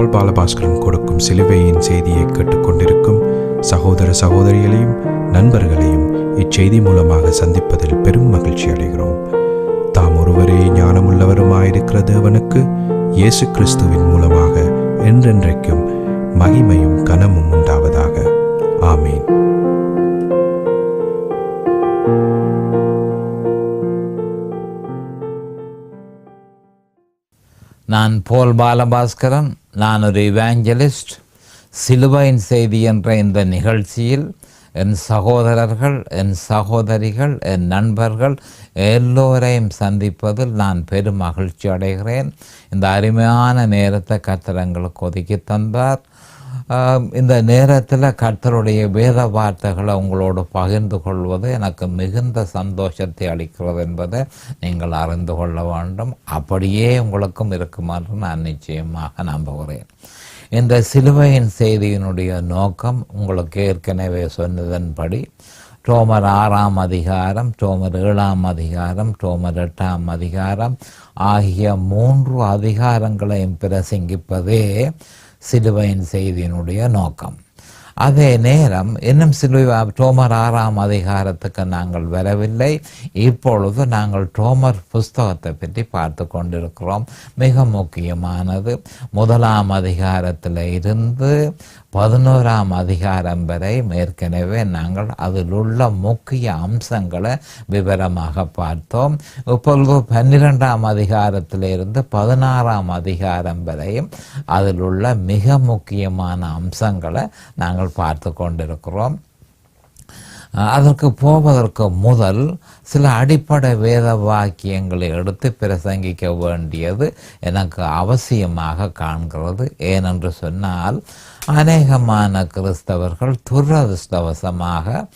பால் பாலபாஸ்கரன் கொடுக்கும் சிலுவையின் செய்தியை கேட்டுக்கொண்டிருக்கும் சகோதர சகோதரிகளையும் நண்பர்களையும் இச்செய்தி மூலமாக சந்திப்பதில் பெரும் மகிழ்ச்சி அடைகிறோம். தாம் ஒருவரே ஞானமுள்ளவருமாயிருக்கிற தேவனுக்கு இயேசு கிறிஸ்துவின் மூலமாக என்றென்றைக்கும் மகிமையும் கனமும் உண்டாவதாக. ஆமீன். நான் போல் பாலபாஸ்கரன். நான் ஒரு இவாஞ்சலிஸ்ட். சிலுவையின் செய்தி என்ற இந்த நிகழ்ச்சியில் என் சகோதரர்கள், என் சகோதரிகள், என் நண்பர்கள் எல்லோரையும் சந்திப்பதில் நான் பெரும் மகிழ்ச்சி அடைகிறேன். இந்த அருமையான நேரத்தை கர்த்தர் எங்களுக்கு ஒதுக்கி தந்தார். இந்த நேரத்தில் கர்த்தருடைய வேத வார்த்தைகளை உங்களோடு பகிர்ந்து கொள்வது எனக்கு மிகுந்த சந்தோஷத்தை அளிக்கிறது என்பதை நீங்கள் அறிந்து கொள்ள வேண்டும். அப்படியே உங்களுக்கும் இருக்குமாறு நான் நிச்சயமாக நம்புகிறேன். இந்த சிலுவையின் செய்தியினுடைய நோக்கம் உங்களுக்கு ஏற்கனவே சொன்னதன்படி ரோமர் 6ஆம் அதிகாரம், ரோமர் 7ஆம் அதிகாரம், ரோமர் 8ஆம் அதிகாரம் ஆகிய 3 அதிகாரங்களையும் பிரசங்கிப்பதே சிலுவையின் செய்தியினுடைய நோக்கம். அதே நேரம் இன்னும் சிலுவை ரோமர் 6ஆம் அதிகாரத்துக்கு நாங்கள் வரவில்லை. இப்பொழுது நாங்கள் ரோமர் புஸ்தகத்தை பற்றி பார்த்து கொண்டிருக்கிறோம். மிக முக்கியமானது 1ஆம் அதிகாரத்தில் இருந்து 11ஆம் அதிகாரம் வரை ஏற்கனவே நாங்கள் அதில் உள்ள முக்கிய அம்சங்களை விவரமாக பார்த்தோம். இப்பொழுது 12ஆம் அதிகாரத்திலிருந்து 16ஆம் அதிகாரம் வரையும் அதில் உள்ள மிக முக்கியமான அம்சங்களை நாங்கள் பார்த்து கொண்டிருக்கிறோம். அதற்கு போவதற்கு முதல் சில அடிப்படை வேத வாக்கியங்களை எடுத்து பிரசங்கிக்க வேண்டியது எனக்கு அவசியமாக காண்கிறது. ஏனென்று சொன்னால் அநேகமான கிறிஸ்தவர்கள் துரதிர்ஷ்டவசமாக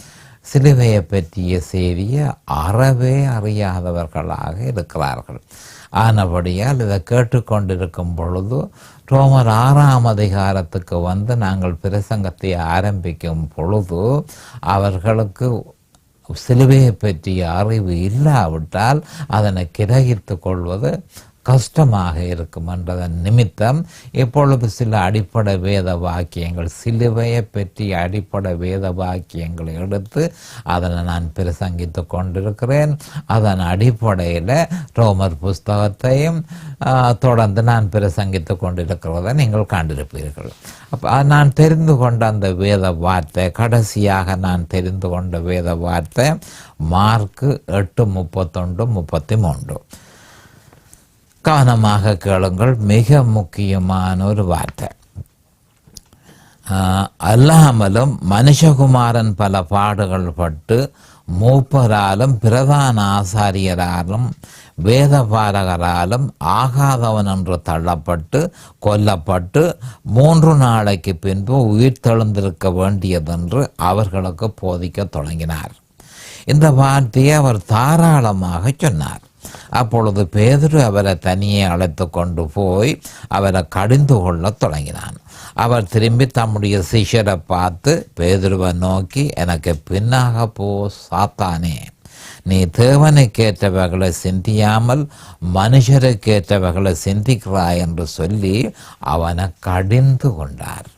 சிலுவையை பற்றிய செய்தியை அறவே அறியாதவர்களாக இருக்கிறார்கள். ஆனபடியால் இதை கேட்டுக்கொண்டிருக்கும் பொழுது ரோமர் 6ஆம் அதிகாரத்துக்கு வந்து நாங்கள் பிரசங்கத்தை ஆரம்பிக்கும் பொழுது அவர்களுக்கு சிலுவையை பற்றிய அறிவு இல்லாவிட்டால் அதனை கிரகித்து கொள்வது கஷ்டமாக இருக்கும் என்றதன் நிமித்தம் இப்பொழுது சில அடிப்படை வேத வாக்கியங்கள், சிலுவையை பற்றி அடிப்படை வேத வாக்கியங்களை எடுத்து அதனை நான் பிரசங்கித்து கொண்டிருக்கிறேன். அதன் அடிப்படையில் ரோமர் புஸ்தகத்தையும் தொடர்ந்து நான் பிரசங்கித்து கொண்டிருக்கிறதை நீங்கள் கண்டிருப்பீர்கள். நான் தெரிந்து கொண்ட அந்த வேத வார்த்தை, கடைசியாக நான் தெரிந்து கொண்ட வேத வார்த்தை மார்க்கு 8:31-33. கவனமாக கேளுங்கள். மிக முக்கியமான ஒரு வார்த்தை. அல்லாமலும் மனுஷகுமாரன் பல பாடுகள் பட்டு மூப்பராலும் பிரதான ஆசாரியராலும் வேதபாரகராலும் ஆகாதவன் என்று தள்ளப்பட்டு கொல்லப்பட்டு 3 நாளைக்கு பின்பு உயிர் தெழுந்திருக்க வேண்டியதென்று அவர்களுக்கு போதிக்க தொடங்கினார். இந்த வார்த்தையை அவர் தாராளமாக சொன்னார். அப்பொழுது பேதுரு அவரை தனியே அழைத்து கொண்டு போய் அவரை கடிந்து கொள்ள தொடங்கினான். அவர் திரும்பி தம்முடைய சிஷ்யரை பார்த்து பேதுருவை நோக்கி, எனக்கு பின்னாக போ சாத்தானே, நீ தேவனுக்கேற்றவர்களை சிந்தியாமல் மனுஷருக்கேற்றவர்களை சிந்திக்கிறாய் என்று சொல்லி அவனை கடிந்து கொண்டார்.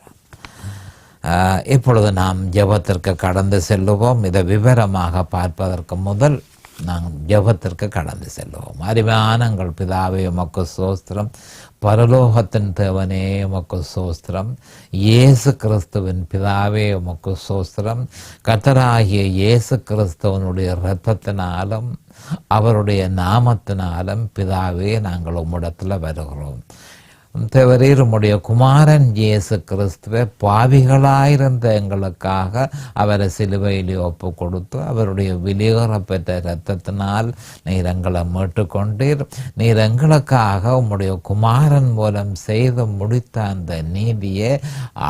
இப்பொழுது நாம் ஜெபத்திற்கு கடந்து செல்லுவோம். இதை விவரமாக பார்ப்பதற்கு முதல் நாம் ஜெபத்திற்கு கடந்து செல்வோம். அருமையான எங்கள் பிதாவே, உமக்கு ஸ்தோத்திரம். பரலோகத்தின் தேவனே, உமக்கு ஸ்தோத்திரம். இயேசு கிறிஸ்துவின் பிதாவே, உமக்கு ஸ்தோத்திரம். கர்த்தராகிய இயேசு கிறிஸ்துவனுடைய இரத்தத்தினாலும் அவருடைய நாமத்தினாலும் பிதாவே நாங்கள் உம்மிடத்தில் வருகிறோம். தேவரீர், உம்முடைய குமாரன் இயேசு கிறிஸ்துவை பாவிகளாயிருந்த எங்களுக்காக அவரை சிலுவையிலே ஒப்பு கொடுத்து அவருடைய வெளியேறப்பெற்ற இரத்தத்தினால் நீர் எங்களை மீட்டுக்கொண்டீர். நீர் எங்களுக்காக உம்முடைய குமாரன் மூலம் செய்து முடித்த அந்த நீதியை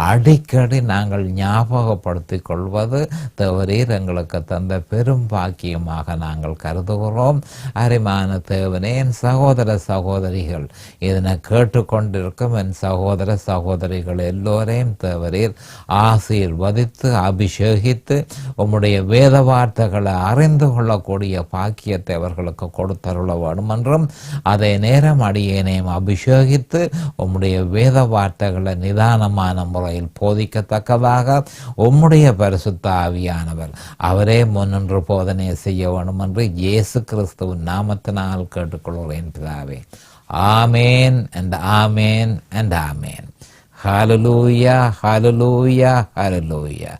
அடிக்கடி நாங்கள் ஞாபகப்படுத்தி கொள்வது தேவரீர் எங்களுக்கு தந்த பெரும் பாக்கியமாக நாங்கள் கருதுகிறோம். அருமையான தேவனே, என் சகோதர சகோதரிகள் இதனை கேட்டுக்கொண்டு கொண்டிருக்கும் என் சகோதர சகோதரிகள் எல்லோரையும் தேவரீர் ஆசீர்வதித்து அபிஷேகித்து உம்முடைய வேத வார்த்தைகளை அறிந்து கொள்ளக்கூடிய பாக்கியத்தை அவர்களுக்கு கொடுத்தருள வேண்டும் என்றும் அதே நேரம் அடியேனையும் அபிஷேகித்து உம்முடைய வேத வார்த்தைகளை நிதானமான முறையில் போதிக்கத்தக்கதாக உம்முடைய பரிசுத்த ஆவியானவர் அவரே முன்னின்று போதனை செய்ய வேண்டும் என்று இயேசு கிறிஸ்துவின் நாமத்தினால் கேட்டுக்கொள்கிறேன் பிதாவே. ஆமேன் and amen and amen. Hallelujah hallelujah hallelujah.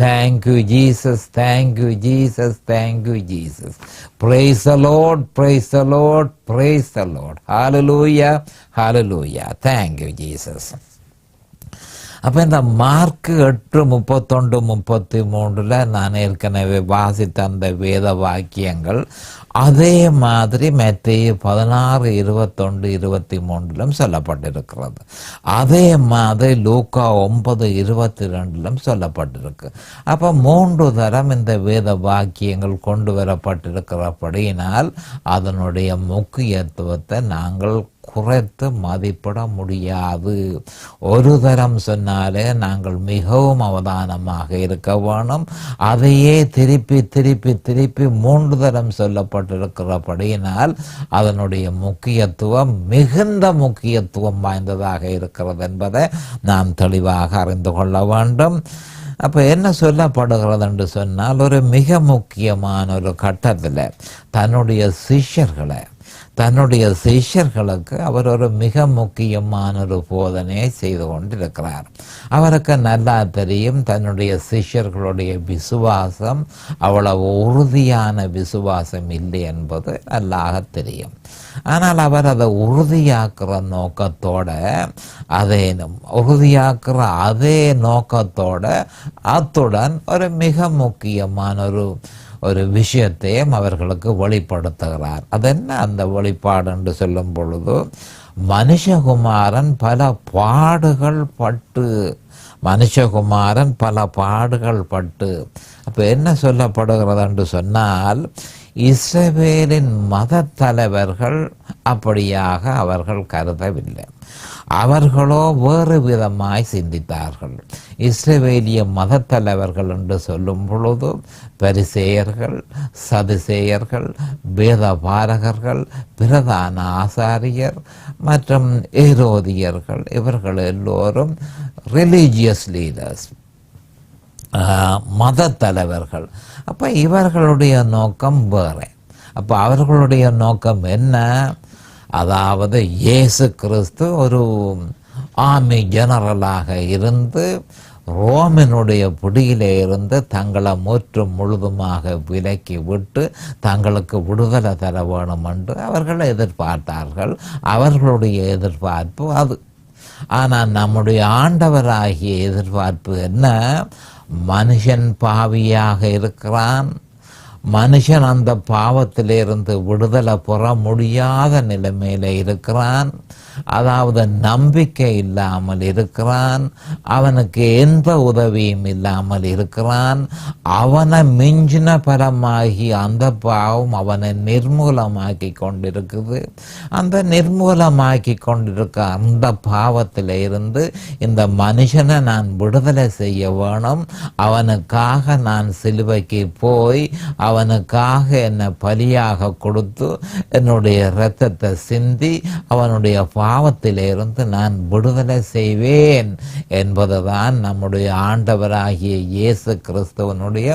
Thank you Jesus, thank you Jesus, thank you Jesus. Praise the Lord, praise the Lord, praise the Lord. Hallelujah, hallelujah. Thank you Jesus. அப்போ இந்த மார்க் 8:31-33 நான் ஏற்கனவே வாசித்த அந்த வேத வாக்கியங்கள் அதே மாதிரி மத்தேயு 16:21-23 சொல்லப்பட்டிருக்கிறது. அதே மாதிரி லூக்கா 9:22 சொல்லப்பட்டிருக்கு. அப்போ 3 தரம் இந்த வேத வாக்கியங்கள் கொண்டு வரப்பட்டிருக்கிறபடியினால் அதனுடைய முக்கியத்துவத்தை நாங்கள் குறைத்து மதிப்பிட முடியாது. ஒரு தரம் சொன்னாலே நாங்கள் மிகவும் அவதானமாக இருக்க வேணும். அதையே திருப்பி திருப்பி திருப்பி 3 தரம் சொல்லப்பட்டிருக்கிறபடியினால் அதனுடைய முக்கியத்துவம் மிகுந்த முக்கியத்துவம் வாய்ந்ததாக இருக்கிறது என்பதை நாம் தெளிவாக அறிந்து கொள்ள வேண்டும். அப்போ என்ன சொல்லப்படுகிறது என்று சொன்னால், ஒரு மிக முக்கியமான ஒரு கட்டத்தில் தன்னுடைய சிஷ்யர்களுக்கு அவர் ஒரு மிக முக்கியமான ஒரு போதனையை செய்து கொண்டிருக்கிறார். அவருக்கு நல்லா தெரியும் தன்னுடைய சிஷ்யர்களுடைய விசுவாசம் அவ்வளவு உறுதியான விசுவாசம் இல்லை என்பது நல்லாக தெரியும். ஆனால் அவர் அதை உறுதியாக்குற நோக்கத்தோட அத்துடன் ஒரு மிக முக்கியமான ஒரு விஷயத்தையும் அவர்களுக்கு வெளிப்படுத்துகிறார். அதென்ன அந்த வெளிப்பாடு என்று சொல்லும் பொழுது, மனுஷகுமாரன் பல பாடுகள் பட்டு அப்போ என்ன சொல்லப்படுகிறது என்று சொன்னால், இஸ்ரவேலின் மத தலைவர்கள் அப்படியாக அவர்கள் கருதவில்லை. அவர்களோ வேறு விதமாய் சிந்தித்தார்கள். இஸ்ரவேலிய மத தலைவர்கள் என்று சொல்லும் பொழுது பரிசேயர்கள், சதுசேயர்கள், வேதபாரகர்கள், பிரதான ஆசாரியர் மற்றும் ஏரோதியர்கள், இவர்கள் எல்லோரும் ரிலீஜியஸ் லீடர்ஸ், மத தலைவர்கள். அப்போ இவர்களுடைய நோக்கம் வேறு. அப்போ அவர்களுடைய நோக்கம் என்ன? அதாவது இயேசு கிறிஸ்து ஒரு ஆர்மி ஜெனரலாக இருந்து ரோமனுடைய பிடியிலே இருந்து தங்களை முழுதுமாக விலக்கி விட்டு தங்களுக்கு விடுதலை தர வேணும் என்று அவர்கள் எதிர்பார்த்தார்கள். அவர்களுடைய எதிர்பார்ப்பு அது. ஆனால் நம்முடைய ஆண்டவராகிய எதிர்பார்ப்பு என்ன? மனுஷன் பாவியாக இருக்கிறான், மனுஷன் அந்த பாவத்திலிருந்து விடுதலை பெற முடியாத நிலைமையில இருக்கிறான், அதாவது நம்பிக்கை இல்லாமல் இருக்கிறான், அவனுக்கு எந்த உதவியும் இல்லாமல் இருக்கிறான். அவனை மிஞ்சின பரமாகி அந்த பாவம் அவனை நிர்மூலமாக்கி கொண்டிருக்குது. அந்த நிர்மூலமாக்கி கொண்டிருக்க அந்த பாவத்தில் இருந்து இந்த மனுஷனை நான் விடுதலை செய்ய வேணும். அவனுக்காக நான் சிலுவைக்கு போய் அவனுக்காக என்னை பலியாக கொடுத்து என்னுடைய இரத்தத்தை சிந்தி அவனுடைய பாவத்திலிருந்து நான் விடுதலை செய்வேன் என்பதுதான் நம்முடைய ஆண்டவராகிய இயேசு கிறிஸ்துவனுடைய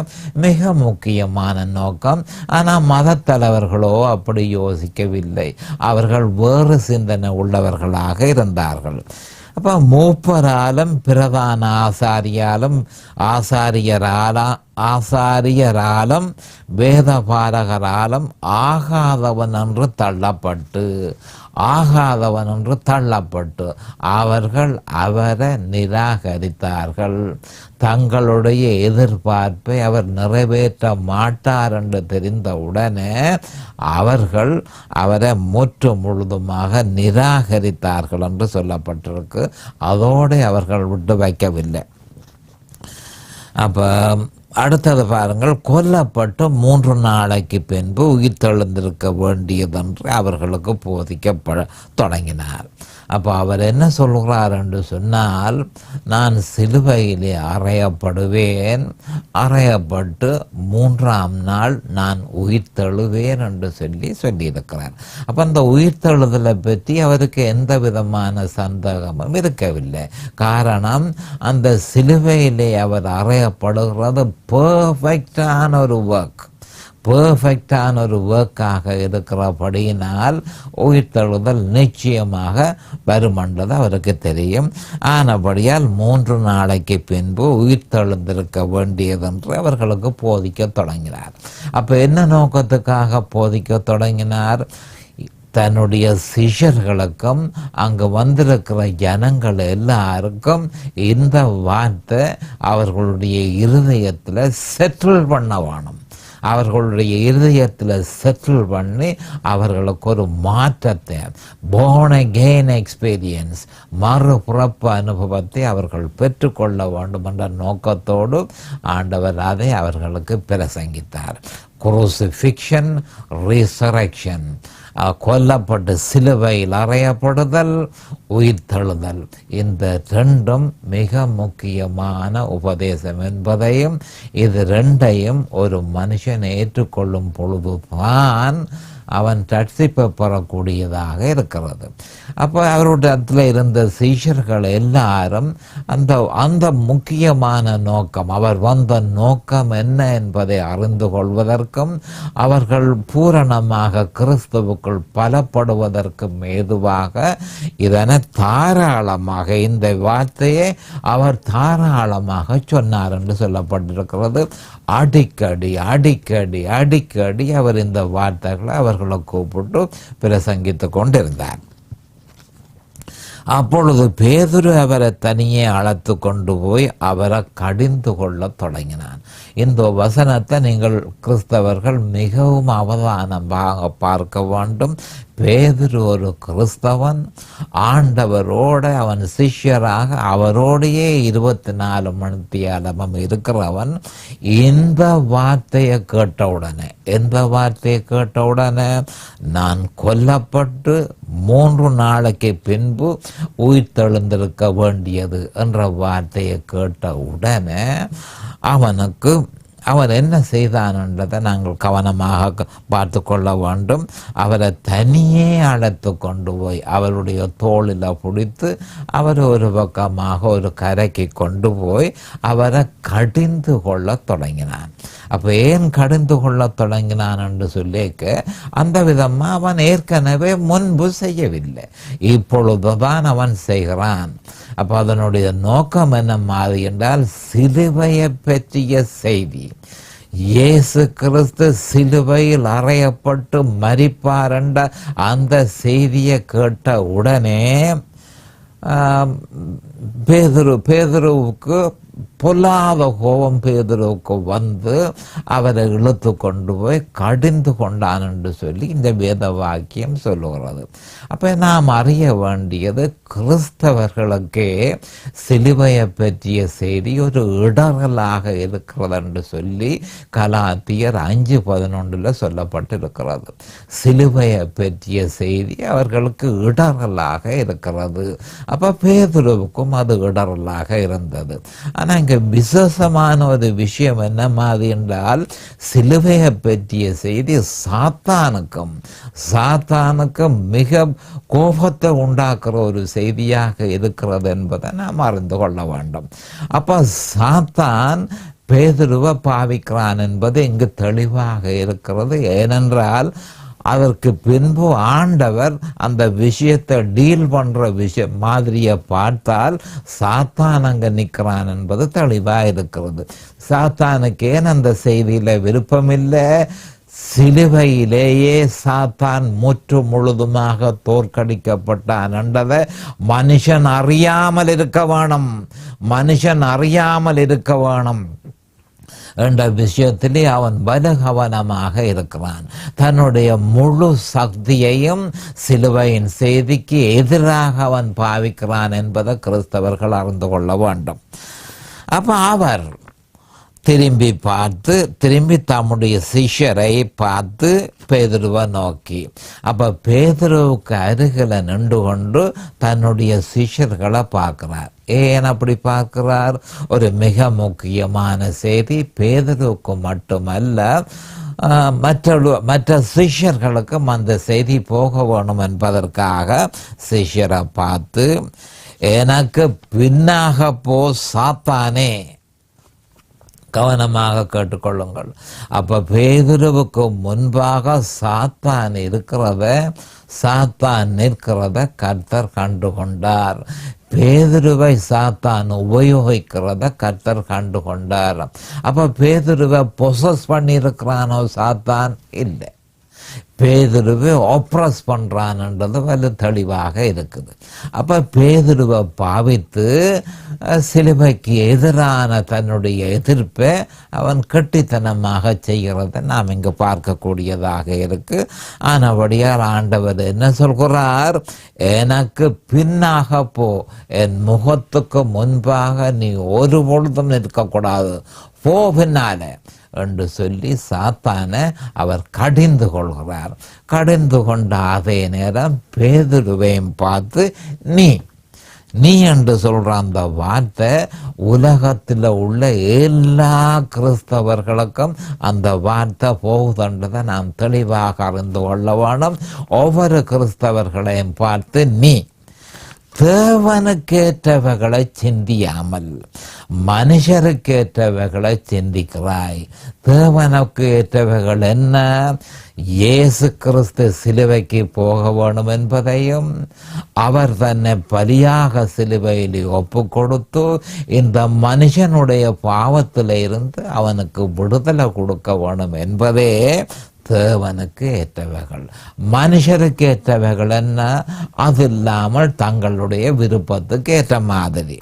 மிக முக்கியமான நோக்கம். ஆனால் மத தலைவர்களோ அப்படி யோசிக்கவில்லை. அவர்கள் வேறு சிந்தனை உள்ளவர்களாக இருந்தார்கள். அப்போ மூப்பராலும் பிரதான ஆசாரியராலும் வேதபாரகராலும் ஆகாதவன் என்று தள்ளப்பட்டு அவர்கள் அவரை நிராகரித்தார்கள். தங்களுடைய எதிர்பார்ப்பை அவர் நிறைவேற்ற மாட்டார் என்று தெரிந்தவுடனே அவர்கள் அவரை முழுதுமாக நிராகரித்தார்கள் என்று சொல்லப்பட்டிருக்கு. அதோடு அவர்கள் விட்டு வைக்கவில்லை. அப்போ அடுத்தது பாருங்கள், கொல்லப்பட்டு 3 நாளைக்கு பின்பு உயிர் தெழுந்திருக்க வேண்டியதென்று அவர்களுக்கு போதிக்கப்பட தொடங்கினார். அப்போ அவர் என்ன சொல்கிறார் என்று சொன்னால், நான் சிலுவையிலே அறையப்படுவேன், அறையப்பட்டு 3ஆம் நாள் நான் உயிர்த்தெழுவேன் என்று சொல்லியிருக்கிறார். அப்போ அந்த உயிர்த்தெழுதலை பற்றி அவருக்கு எந்த விதமான சந்தேகமும் இருக்கவில்லை. காரணம், அந்த சிலுவையிலே அவர் அறையப்படுகிறது பெர்ஃபெக்டான ஒரு ஒர்க்காக இருக்கிறபடியினால் உயிர்த்தெழுதல் நிச்சயமாக வருமென்றது அவருக்கு தெரியும். ஆனபடியால் 3 நாளைக்கு பின்பு உயிர்த்தெழுந்திருக்க வேண்டியது என்று அவர்களுக்கு போதிக்க தொடங்கினார். அப்போ என்ன நோக்கத்துக்காக போதிக்க தொடங்கினார்? தன்னுடைய சிஷ்யர்களுக்கும் அங்கு வந்திருக்கிற ஜனங்கள் எல்லாருக்கும் இந்த வார்த்தை அவர்களுடைய இருதயத்தில் செட்டில் பண்ண வேணும். அவர்களுடைய இருதயத்தில் செட்டில் பண்ணி அவர்களுக்கு ஒரு மாற்றத்தை, born again experience, மறுபிறப்பு அனுபவத்தை அவர்கள் பெற்றுக்கொள்ள வேண்டும் என்ற நோக்கத்தோடு ஆண்டவர் அதை அவர்களுக்கு பிரசங்கித்தார். crucifixion, resurrection, கொல்லப்பட்டு சிலுவையில் அறையப்படுதல், உயிர்த்தெழுதல், இந்த 2ம் மிக முக்கியமான உபதேசம் என்பதையும், இது 2ஐயும் ஒரு மனுஷன் ஏற்றுக்கொள்ளும் பொழுதுதான் அவன் ரட்சிப்பை பெறக்கூடியதாக இருக்கிறது. அப்போ அவருடைய இருந்த சீஷர்கள் எல்லாரும் அந்த முக்கியமான நோக்கம், அவர் வந்த நோக்கம் என்ன என்பதை அறிந்து கொள்வதற்கும் அவர்கள் பூரணமாக கிறிஸ்துவுக்குள் பலப்படுவதற்கும் ஏதுவாக இதனை தாராளமாக, இந்த வார்த்தையை அவர் தாராளமாக சொன்னார் என்று சொல்லப்பட்டிருக்கிறது. அடிக்கடி அடிக்கடி அடிக்கடி அவர் இந்த வார்த்தைகளை அவர்களை கூப்பிட்டு பிரசங்கித்து கொண்டிருந்தார். அப்பொழுது பேதுரு அவரை தனியே அழைத்து கொண்டு போய் அவரை கடிந்து கொள்ள தொடங்கினான். இந்த வசனத்தை நீங்கள் கிறிஸ்தவர்கள் மிகவும் அவதானமாக பார்க்க வேண்டும். பேதுரு ஒரு கிறிஸ்தவன், ஆண்டவரோட அவன் சிஷ்யராக அவரோடையே 24 மணித்தியாலமும் இருக்கிறவன். இந்த வார்த்தையை கேட்டவுடனே நான் கொல்லப்பட்டு 3 நாளைக்கு பின்பு உயிர்த்தெழுந்திருக்க வேண்டியது என்ற வார்த்தையை கேட்ட உடனே அவன் என்ன செய்தான் என்றதை நாங்கள் கவனமாக பார்த்து கொள்ள வேண்டும். அவரை தனியே அழைத்து கொண்டு போய் அவருடைய தோளில் பிடித்து அவர் ஒரு பக்கமாக ஒரு கரைக்கு கொண்டு போய் அவரை கடிந்து கொள்ள தொடங்கினான். அப்போ ஏன் கடிந்து கொள்ள தொடங்கினான் என்று சொல்லிக்க, அந்த விதமாக அவன் ஏற்கனவே முன்பு செய்யவில்லை, இப்பொழுதுதான் அவன் செய்கிறான். அப்போ அதனுடைய நோக்கம் என்ன மாதிரி என்றால், சிலுவையை பற்றிய செய்தி, இயேசு கிறிஸ்து சிலுவையில் அறையப்பட்டு மரிப்பார் என்ற அந்த செய்தியை கேட்ட உடனே பேதுருவுக்கு பொல்லாத கோபம் பேதுருவுக்கு வந்து அவரை இழுத்து கொண்டு போய் கடிந்து கொண்டான் என்று சொல்லி இந்த வேத வாக்கியம் சொல்லுகிறது. அப்போ நாம் அறிய வேண்டியது, கிறிஸ்தவர்களுக்கே சிலுவையை பற்றிய செய்தி ஒரு இடரலாக இருக்கிறது என்று சொல்லி கலாத்தியர் 5:11 சொல்லப்பட்டிருக்கிறது. சிலுவையை பற்றிய செய்தி அவர்களுக்கு இடரலாக இருக்கிறது. அப்போ பேதுருவுக்கும் அது இடரலாக இருந்தது. ஆனால் இங்கே விசேஷமான ஒரு விஷயம் என்ன மாதிரி என்றால், சிலுவையை பற்றிய செய்தி சாத்தானுக்கும் மிக கோபத்தை உண்டாக்குற ஒரு செய்தியாக இருக்கிறது என்பதை நாம் அறிந்து கொள்ள வேண்டும். அப்போ சாத்தான் பேதுருவை பாவிக்கிறான் என்பது இங்கு தெளிவாக இருக்கிறது. ஏனென்றால் அதற்கு பின்பு ஆண்டவர் அந்த விஷயத்தை டீல் பண்ற விஷயம் மாதிரியை பார்த்தால் சாத்தான் அங்க நிற்கிறான் என்பது தெளிவாக இருக்கிறது. சாத்தானுக்கு ஏன் அந்த செய்தியில விருப்பமில்லை? சிலுவையிலேயே சாத்தான் முற்று முழுதுமாக தோற்கடிக்கப்பட்டான் என்றதை மனுஷன் அறியாமல் இருக்க வேணும் என்ற விஷயத்திலே அவன் பலகவனமாக இருக்கிறான். தன்னுடைய முழு சக்தியையும் சிலுவையின் செய்திக்கு எதிராக அவன் பாவிக்கிறான் என்பதை கிறிஸ்தவர்கள் அறிந்து கொள்ள வேண்டும். அப்ப அவர் திரும்பி பார்த்து திரும்பி தம்முடைய சிஷ்யரை பார்த்து பேதுருவை நோக்கி, அப்ப பேதுருவுக்கு அருகில நின்று கொண்டு தன்னுடைய சிஷ்யர்களை பார்க்கிறார். ஏன் அப்படி பார்க்கிறார்? ஒரு மிக முக்கியமான செய்தி பேதுருவுக்கு மட்டுமல்ல, மற்ற சிஷ்யர்களுக்கும் அந்த செய்தி போக வேணும் என்பதற்காக சிஷ்யரை பார்த்து, எனக்கு பின்னாக போ சாத்தானே, கவனமாக கேட்டுக்கொள்ளுங்கள். அப்ப பேதுருவுக்கு முன்பாக சாத்தான் நிற்கிறத கர்த்தர் கண்டு கொண்டார். பேதுருவை சாத்தான் உபயோகிக்கிறத கர்த்தர் கண்டு கொண்டார். அப்ப பேதுருவை பொசஸ் பண்ணி இருக்கிறானோ சாத்தான்? இல்லை, பேதுருவை ஆப்ரஸ் பண்றான்ன்றது வலு தெளிவாக இருக்குது. அப்ப பேதுருவை பாவித்து சிலுவைக்கு எதிரான தன்னுடைய எதிர்ப்பை அவன் கெட்டித்தனமாக செய்கிறத நாம் இங்கு பார்க்கக்கூடியதாக இருக்கு. ஆனபடியால் ஆண்டவர் என்ன சொல்கிறார்? எனக்கு பின்னாக போ, என் முகத்துக்கு முன்பாக நீ ஒரு பொழுதும் நிற்கக்கூடாது, போ பின்னால என்று சொல்லி சாத்தான அவர் கடிந்து கொள்கிறார். கடிந்து கொண்ட அதே நேரம் பேதுருவையும் பார்த்து நீ என்று சொல்ற அந்த வார்த்தை உலகத்தில் உள்ள எல்லா கிறிஸ்தவர்களுக்கும் அந்த வார்த்தை போகுதுன்றதை நாம் தெளிவாக அறிந்து கொள்ள வேணும். ஒவ்வொரு கிறிஸ்தவர்களையும் பார்த்து நீ தேவனுக்கேற்றவைகளை சிந்தியாமல் மனுஷருக்கேற்றவைகளை சிந்திக்கிறாய். தேவனுக்கு ஏற்றவைகள் என்ன? இயேசு கிறிஸ்து சிலுவைக்கு போக வேணும் என்பதையும், அவர் தன்னை பலியாக சிலுவையில் ஒப்பு கொடுத்து இந்த மனுஷனுடைய பாவத்தில் இருந்து அவனுக்கு விடுதலை கொடுக்க வேணும் என்பதே தேவனுக்கு ஏற்றவைகள். மனுஷருக்கு ஏற்றவைகள் என்ன? அது இல்லாமல் தங்களுடைய விருப்பத்துக்கு ஏற்ற மாதிரி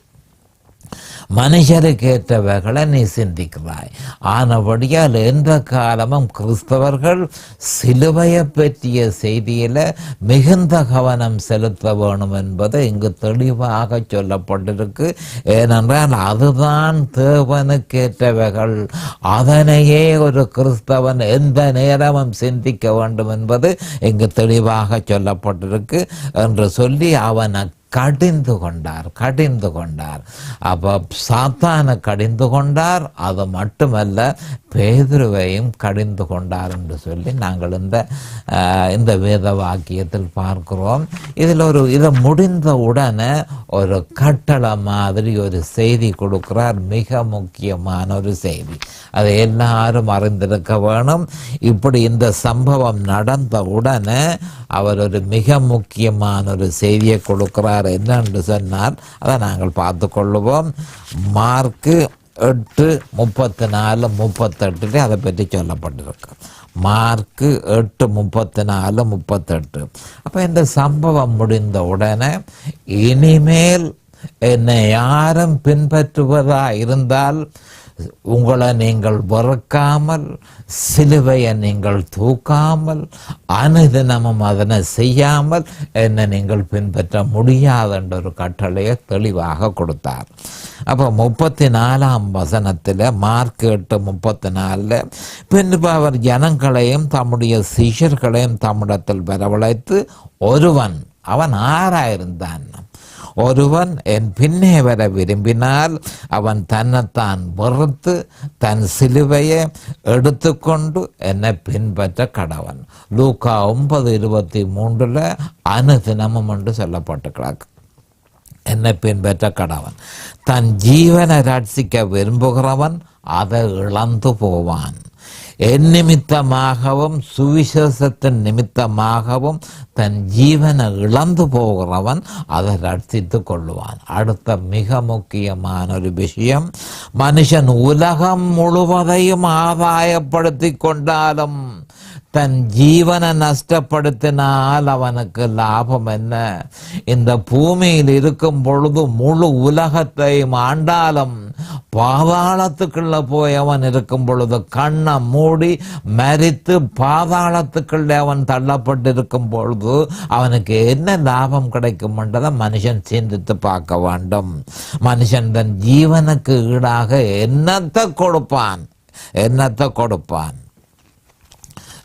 மனுஷருக்கு ஏற்றவைகளை நீ சிந்திக்கிறாய். ஆனபடியால் எந்த காலமும் கிறிஸ்தவர்கள் சிலுவையை பற்றிய செய்தியில மிகுந்த கவனம் செலுத்த வேணும் என்பது இங்கு தெளிவாக சொல்லப்பட்டிருக்கு. ஏனென்றால் அதுதான் தேவனுக்கேற்றவைகள். அதனையே ஒரு கிறிஸ்தவன் எந்த நேரமும் சிந்திக்க வேண்டும் என்பது இங்கு தெளிவாக சொல்லப்பட்டிருக்கு என்று சொல்லி அவனை கடிந்து கொண்டார். அப்போ சாத்தானை கடிந்து கொண்டார். அது மட்டுமல்ல, பேதுருவையும் கடிந்து கொண்டார் என்று சொல்லி நாங்கள் இந்த வேத வாக்கியத்தில் பார்க்கிறோம். இதை முடிந்த உடனே ஒரு கட்டளை மாதிரி ஒரு செய்தி கொடுக்கிறார். மிக முக்கியமான ஒரு செய்தி, அதை எல்லாரும் அறிந்திருக்க வேணும். இப்படி இந்த சம்பவம் நடந்த உடனே அவர் ஒரு மிக முக்கியமான ஒரு செய்தியை கொடுக்கிறார். என்னென்று சொன்னால் அதை நாங்கள் பார்த்து கொள்ளுவோம். மார்க்கு 8:34-38 அதை பற்றி சொல்லப்பட்டிருக்கு. மார்க்கு 8:34-38. அப்போ இந்த சம்பவம் முடிந்த உடனே, இனிமேல் என்னை யாரும் பின்பற்றுவதா இருந்தால் உங்களை நீங்கள் வெறுக்காமல், சிலுவையை நீங்கள் தூக்காமல், அனுதினமும் அதனை செய்யாமல் என்னை நீங்கள் பின்பற்ற முடியாது என்ற ஒரு கட்டளையை தெளிவாக கொடுத்தார். அப்போ 34ஆம் வசனத்தில், மார்க் 8:34, பின்பு அவர் ஜனங்களையும் தம்முடைய சிஷ்யர்களையும் தம்மிடத்தில் வரவழைத்து, அவன் ஆராயிருந்தான், ஒருவன் என் பின்னே வர விரும்பினால் அவன் தன்னைத்தான் வெறுத்து தன் சிலுவையை எடுத்துக்கொண்டு என்னை பின்பற்ற கடவன். லூக்கா 9:23 அனுதினமும் என்று சொல்லப்பட்டிருக்கிறார். என்னை பின்பற்ற கடவன். தன் ஜீவனை ரட்சிக்க விரும்புகிறவன் அதை இழந்து போவான். என் நிமித்தமாகவும் சுவிசேஷத்தின் நிமித்தமாகவும் தன் ஜீவனை இழந்து போகிறவன் அதை ரட்சித்து கொள்ளுவான். அடுத்த மிக முக்கியமான ஒரு விஷயம், மனுஷன் உலகம் முழுவதையும் ஆதாயப்படுத்தி கொண்டாலும் தன் ஜீவனை நஷ்டப்படுத்தினால் அவனுக்கு லாபம் என்ன? இந்த பூமியில் இருக்கும் பொழுது முழு உலகத்தையும் ஆண்டாலும் பாதாளத்துக்குள்ள போய் அவன் இருக்கும் பொழுது கண்ணை மூடி மரித்து பாதாளத்துக்குள்ளே அவன் தள்ளப்பட்டிருக்கும் பொழுது அவனுக்கு என்ன லாபம் கிடைக்கும் என்றதை மனுஷன் சிந்தித்து பார்க்க வேண்டும். மனுஷன் தன் ஜீவனுக்கு ஈடாக என்னத்தை கொடுப்பான்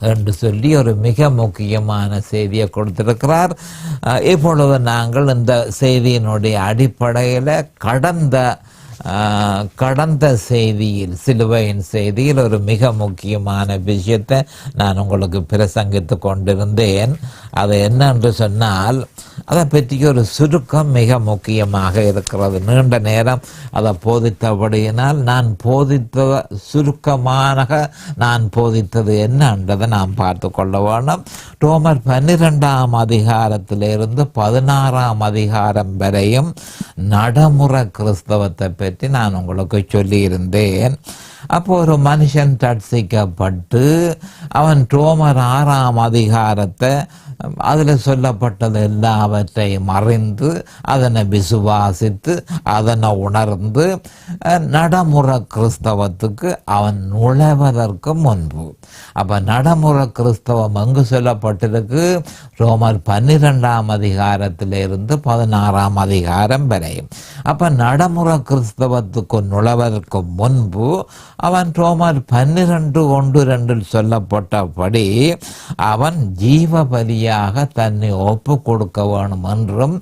என்று சொல்லி ஒரு மிக முக்கியமான செய்தியை கொடுத்திருக்கிறார். இப்பொழுது நாங்கள் இந்த செய்தியினுடைய அடிப்படையில் கடந்த செய்தியில், சிலுவையின் செய்தியில் ஒரு மிக முக்கியமான விஷயத்தை நான் உங்களுக்கு பிரசங்கித்து கொண்டிருந்தேன். அது என்னென்று சொன்னால், அதை பற்றி ஒரு சுருக்கம் மிக முக்கியமாக இருக்கிறது. நீண்ட நேரம் அதை போதித்தபடியினால் நான் போதித்தது என்னன்றதை நாம் பார்த்து கொள்ள வேண்டும். ரோமர் 12ஆம் அதிகாரத்திலிருந்து 16ஆம் அதிகாரம் வரையும் நடைமுறை கிறிஸ்தவத்தை பற்றி நான் உங்களுக்கு சொல்லியிருந்தேன். அப்போ ஒரு மனுஷன் ரட்சிக்கப்பட்டு அவன் ரோமர் 6ஆம் அதிகாரத்தை அதில் சொல்லப்பட்டது எல்லாவற்றையும் அறிந்து அதனை விசுவாசித்து அதனை உணர்ந்து நடைமுறை கிறிஸ்தவத்துக்கு அவன் நுழைவதற்கு முன்பு, அப்போ நடைமுறை கிறிஸ்தவம் எங்கு சொல்லப்பட்டிருக்கு? ரோமர் 12ஆம் அதிகாரத்திலிருந்து 16ஆம் அதிகாரம் வரையும். அப்போ நடைமுறை கிறிஸ்தவத்துக்கு நுழைவதற்கு முன்பு அவன் ரோமர் 12:1-2 சொல்லப்பட்டபடி அவன் ஜீவ பலியாக தன்னை ஒப்பு கொடுக்க வேணும் என்றும்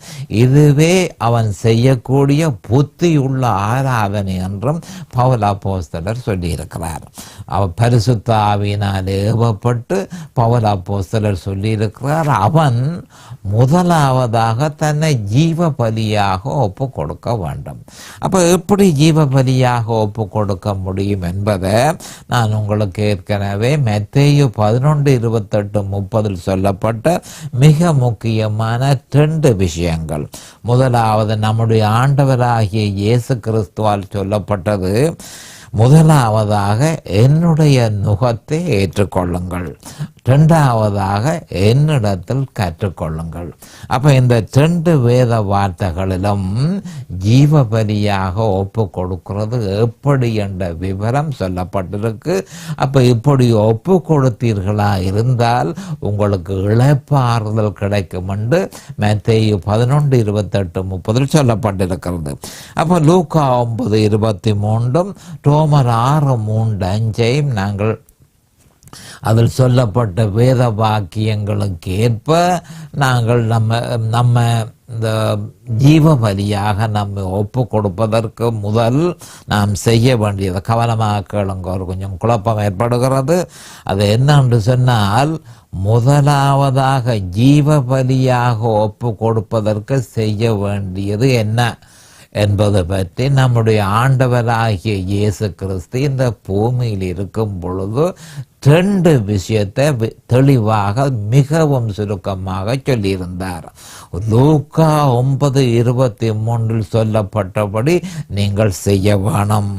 இதுவே அவன் செய்யக்கூடிய புத்தியுள்ள ஆராதனை என்றும் பவுல் அப்போஸ்தலர் சொல்லியிருக்கிறார். அவன் பரிசுத்த ஆவியினால் ஏவப்பட்டு பவுல் அப்போஸ்தலர் சொல்லியிருக்கிறார், அவன் முதலாவதாக தன்னை ஜீவ பலியாக ஒப்பு கொடுக்க வேண்டும். அப்போ எப்படி ஜீவ பலியாக ஒப்பு கொடுக்க முடியும் என்பதை நான் உங்களுக்கு ஏற்கனவே மத்தேயு 11:28-30 சொல்லப்பட்ட மிக முக்கியமான 2 விஷயங்கள். முதலாவது நம்முடைய ஆண்டவராகிய இயேசு கிறிஸ்துவால் சொல்லப்பட்டது, முதலாவதாக என்னுடைய நுகத்தை ஏற்றுக்கொள்ளுங்கள், இரண்டாவதாக என்னிடத்தில் கற்றுக்கொள்ளுங்கள். அப்போ இந்த 2 வேத வார்த்தைகளிலும் ஜீவ பலியாக ஒப்பு கொடுக்கிறது எப்படி என்ற விவரம் சொல்லப்பட்டிருக்கு. அப்போ இப்படி ஒப்பு கொடுத்தீர்களா இருந்தால் உங்களுக்கு இளைப்பாறுதல் கிடைக்கும் என்று மத்தேயு 11:28-30 சொல்லப்பட்டிருக்கிறது. அப்போ லூக்கா 9:23 ரோமர் 6:3-5 நாங்கள் அதில் சொல்லப்பட்ட வேத வாக்கியங்களுக்கு ஏற்ப நாங்கள் நம்ம இந்த ஜீவ பலியாக நம்மை ஒப்பு கொடுப்பதற்கு முதல் நாம் செய்ய வேண்டியது, கவனமாக கேளுங்க, ஒரு கொஞ்சம் குழப்பம் ஏற்படுகிறது. அது என்னென்று சொன்னால், முதலாவதாக ஜீவ பலியாக ஒப்பு கொடுப்பதற்கு செய்ய வேண்டியது என்ன என்பது பற்றி நம்முடைய ஆண்டவராகிய இயேசு கிறிஸ்து இந்த பூமியில் இருக்கும் பொழுது 2 விஷயத்தை தெளிவாக மிகவும் சுருக்கமாக சொல்லியிருந்தார். லூக்கா 9:23 சொல்லப்பட்டபடி நீங்கள் செய்ய வேணும்.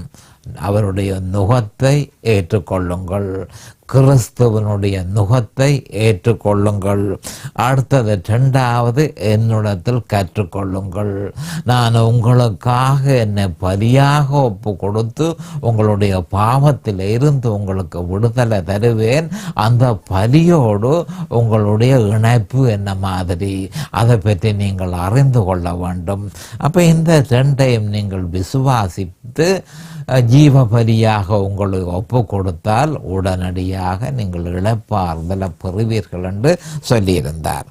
அவருடைய நுகத்தை ஏற்றுக்கொள்ளுங்கள், கிறிஸ்துவனுடைய நுகத்தை ஏற்றுக்கொள்ளுங்கள். அடுத்தது 2வது என்னிடத்தில் கற்றுக்கொள்ளுங்கள். நான் உங்களுக்காக என்னை பலியாக ஒப்பு கொடுத்து உங்களுடைய பாவத்தில் இருந்து உங்களுக்கு விடுதலை தருவேன். அந்த பலியோடு உங்களுடைய இணைப்பு என்ன மாதிரி அதை பற்றி நீங்கள் அறிந்து கொள்ள வேண்டும். அப்போ இந்த 2ஐயும் நீங்கள் விசுவாசித்து ஜீவ பலியாக உங்களுக்கு ஒப்பு கொடுத்தால் உடனடியாக நீங்கள் இளைப்பாறுதலை பெறுவீர்கள் என்று சொல்லியிருந்தார்.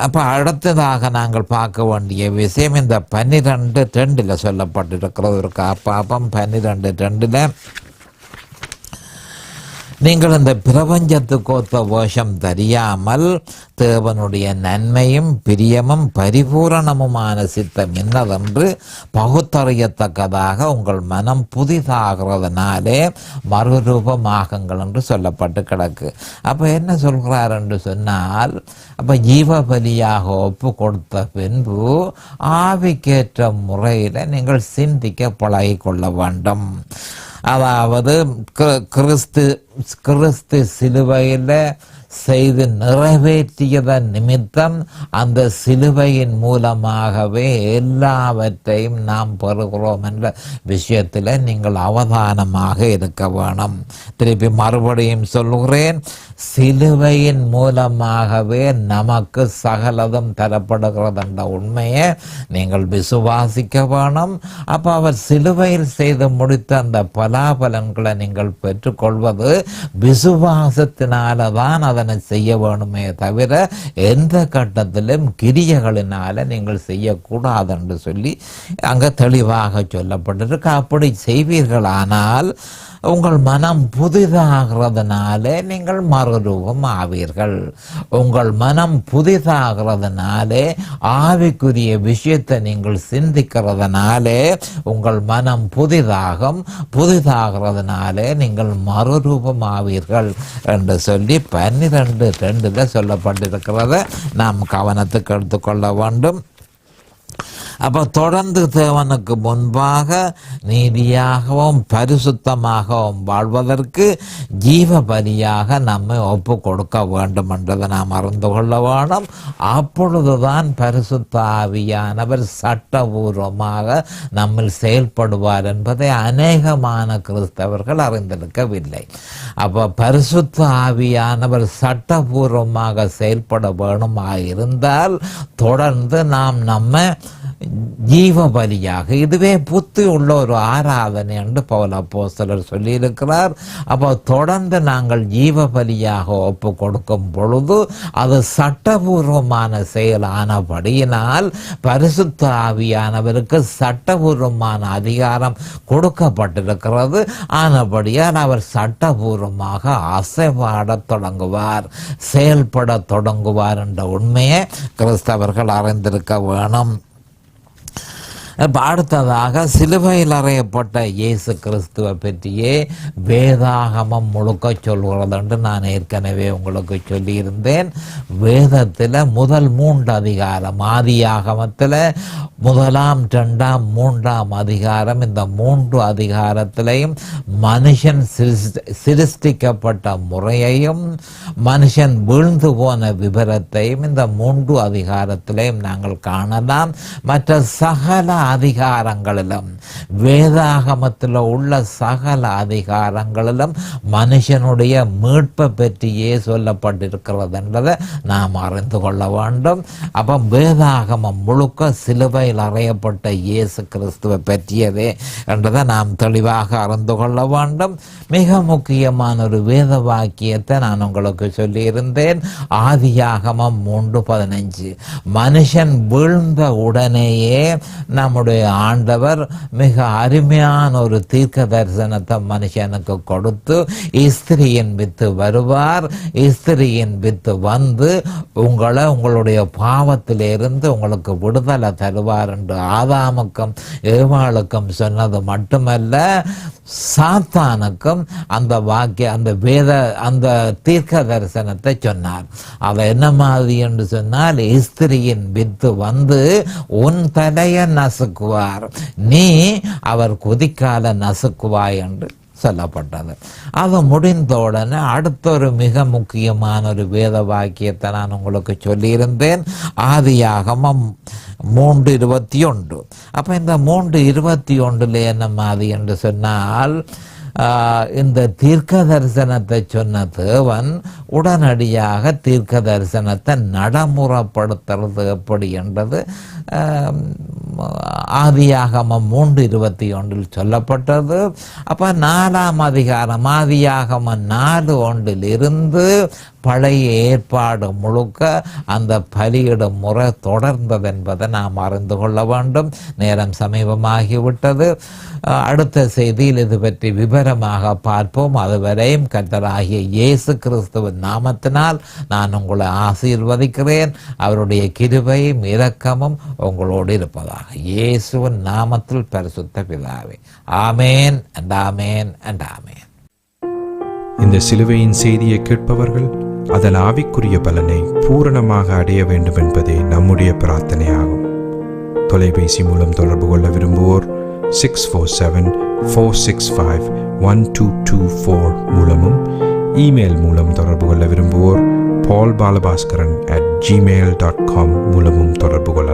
அப்போ அடுத்ததாக நாங்கள் பார்க்க வேண்டிய விஷயம் இந்த 12:2 சொல்லப்பட்டிருக்கிறது. ஒரு பாப்பம் 12:2 நீங்கள் இந்த பிரபஞ்சத்துக்கு ஒத்த வேஷம் தெரியாமல் தேவனுடைய நன்மையும் பிரியமும் பரிபூரணமுமான சித்தம் என்னதென்று பகுத்தறியத்தக்கதாக உங்கள் மனம் புதிதாகிறதுனாலே மறுரூபமாகுங்கள் என்று சொல்லப்பட்டு கிடக்கு. அப்போ என்ன சொல்கிறார் என்று சொன்னால், அப்போ ஜீவ பலியாக ஒப்பு கொடுத்த பின்பு ஆவிக்கேற்ற முறையில் நீங்கள் சிந்திக்க பழகிக்கொள்ள வேண்டும். அதாவது கிறிஸ்து சிலுவையில் செய்து நிறைவேற்றியதன் நிமித்தம் அந்த சிலுவையின் மூலமாகவே எல்லாவற்றையும் நாம் பெறுகிறோம் என்ற விஷயத்தில் நீங்கள் அவதானமாக இருக்க வேணும். திருப்பி மறுபடியும் சொல்லுகிறேன், சிலுவையின் மூலமாகவே நமக்கு சகலதும் தரப்படுகிறது என்ற உண்மையை நீங்கள் விசுவாசிக்க வேணும். அப்போ அவர் சிலுவையில் செய்து முடித்த அந்த பலாபலன்களை நீங்கள் பெற்றுக்கொள்வது விசுவாசத்தினால தான் அதனை செய்ய வேணுமே தவிர எந்த கட்டத்திலும் கிரியைகளினால நீங்கள் செய்யக்கூடாது என்று சொல்லி அங்கே தெளிவாக சொல்லப்பட்டிருக்கு. அப்படி செய்வீர்களானால் உங்கள் மனம் புதிதாகிறதுனாலே நீங்கள் மறுரூபம் ஆவீர்கள். உங்கள் மனம் புதிதாகிறதுனாலே ஆவிக்குரிய விஷயத்தை நீங்கள் சிந்திக்கிறதுனாலே உங்கள் மனம் புதிதாகிறதுனாலே நீங்கள் மறுரூபம் ஆவீர்கள் என்று சொல்லி 12:2 சொல்லப்பட்டிருக்கிறத நாம் கவனத்துக்கு எடுத்துக்கொள்ள வேண்டும். அப்போ தொடர்ந்து தேவனுக்கு முன்பாக நீதியாகவும் பரிசுத்தமாகவும் வாழ்வதற்கு ஜீவ பலியாக நம்மை ஒப்பு கொடுக்க வேண்டும் என்றதை நாம் அறிந்து கொள்ள வேண்டும். அப்பொழுதுதான் பரிசுத்த ஆவியானவர் சட்டபூர்வமாக நம்மில் செயல்படுவார் என்பதை அநேகமான கிறிஸ்தவர்கள் அறிந்திருக்கவில்லை. அப்போ பரிசுத்த ஆவியானவர் சட்டபூர்வமாக செயல்பட வேணுமாக இருந்தால் தொடர்ந்து நாம் நம்ம ஜீவ பலியாக, இதுவே புத்தி உள்ள ஒரு ஆராதனை என்று பவுல் அப்போஸ்தலர் சொல்லியிருக்கிறார். அப்போ தொடர்ந்து நாங்கள் ஜீவ பலியாக ஒப்பு கொடுக்கும் பொழுது அது சட்டபூர்வமான செயலானபடியினால் பரிசுத்த ஆவியானவருக்கு சட்டபூர்வமான அதிகாரம் கொடுக்கப்பட்டிருக்கிறது. ஆனபடியால் அவர் சட்டபூர்வமாக அசைவாட தொடங்குவார், செயல்பட தொடங்குவார் என்ற உண்மையை கிறிஸ்தவர்கள் அறிந்திருக்க வேணும். அடுத்ததாக சிலுவையில் அறையப்பட்ட இயேசு கிறிஸ்துவை பற்றியே வேதாகமம் முழுக்க சொல்கிறது என்று நான் ஏற்கனவே உங்களுக்கு சொல்லியிருந்தேன். வேதத்தில் முதல் 3 அதிகாரம், ஆதியாகமத்தில் 1, 2, 3 அதிகாரம், இந்த 3 அதிகாரத்திலையும் மனுஷன் சிருஷ்டிக்கப்பட்ட முறையையும் மனுஷன் வீழ்ந்து போன விபரத்தையும் இந்த 3 அதிகாரத்திலையும் நாங்கள் காணலாம். மற்ற சகல அதிகாரங்களிலும், வேதாகமத்தில் உள்ள சகல அதிகாரங்களிலும் மனுஷனுடைய மீட்பை பற்றியே சொல்லப்பட்டிருக்கிறது என்பதை நாம் அறிந்து கொள்ள வேண்டும். அப்போ வேதாகமம் முழுக்க சிலுவையில் அறையப்பட்ட இயேசு கிறிஸ்துவை பற்றியதே என்றதை நாம் தெளிவாக அறிந்து கொள்ள வேண்டும். மிக முக்கியமான ஒரு வேத வாக்கியத்தை நான் உங்களுக்கு சொல்லியிருந்தேன். ஆதியாகமம் 3:15, மனுஷன் வீழ்ந்த உடனேயே நம்முடைய ஆண்டவர் மிக அருமையான ஒரு தீர்க்க தரிசனத்தை மனுஷனுக்கு கொடுத்து, ஸ்திரியின் வித்து வருவார், ஸ்திரியின் வித்து வந்து உங்களுடைய பாவத்திலிருந்து உங்களுக்கு விடுதலை தருவார் என்று ஆதாமுக்கும் ஏவாளுக்கும் சொன்னது மட்டுமல்ல, சாத்தானுக்கும் அந்த தீர்க்க தரிசனத்தை சொன்னார். அதை என்ன மாதிரி என்று சொன்னால், ஸ்திரியின் வித்து வந்து உன் தலையை நசுக்குவார், நீ அவர் குதிக்கால நசுக்குவாய் என்று சொல்லப்பட்டது. அது முடிந்த உடனே அடுத்த ஒரு மிக முக்கியமான ஒரு வேத வாக்கியத்தை நான் உங்களுக்கு சொல்லியிருந்தேன். ஆதியாகமம் 3:21. அப்போ இந்த 3:21 என்ன மாதிரி என்று சொன்னால், இந்த தீர்க்க தரிசனத்தை சொன்ன தேவன் உடனடியாக தீர்க்க தரிசனத்தை நடைமுறைப்படுத்துறது எப்படி என்றது ஆதியாகமம் 3:21 சொல்லப்பட்டது. அப்போ 4ஆம் அதிகாரம் ஆதியாகமம் 4:1 பழைய ஏற்பாடு முழுக்க அந்த பலியிடும் முறை தொடர்ந்தது என்பதை நாம் அறிந்து கொள்ள வேண்டும். நேரம் சமீபமாகிவிட்டது. அடுத்த செய்தியில் இது பற்றி விவரமாக பார்ப்போம். அதுவரையும் கர்த்தராகிய இயேசு கிறிஸ்துவின் நாமத்தினால் நான் உங்களை ஆசீர்வதிக்கிறேன். அவருடைய கிருபையும் இரக்கமும் உங்களோடு இருப்பதாக இயேசுவின் நாமத்தில் பரிசுத்த பிதாவே. ஆமேன் அண்ட் ஆமேன் அண்ட் ஆமேன். இந்த சிலுவையின் செய்தியை கேட்பவர்கள் அதன் ஆவிக்குரிய பலனை பூரணமாக அடைய வேண்டும் என்பதே நம்முடைய பிரார்த்தனையாகும். தொலைபேசி மூலம் தொடர்பு கொள்ள விரும்புவோர் 647-465-1224 மூலமும், இமெயில் மூலம் தொடர்பு கொள்ள விரும்புவோர் paulbalabaskaran@gmail.com மூலமும் தொடர்பு கொள்ளலாம்.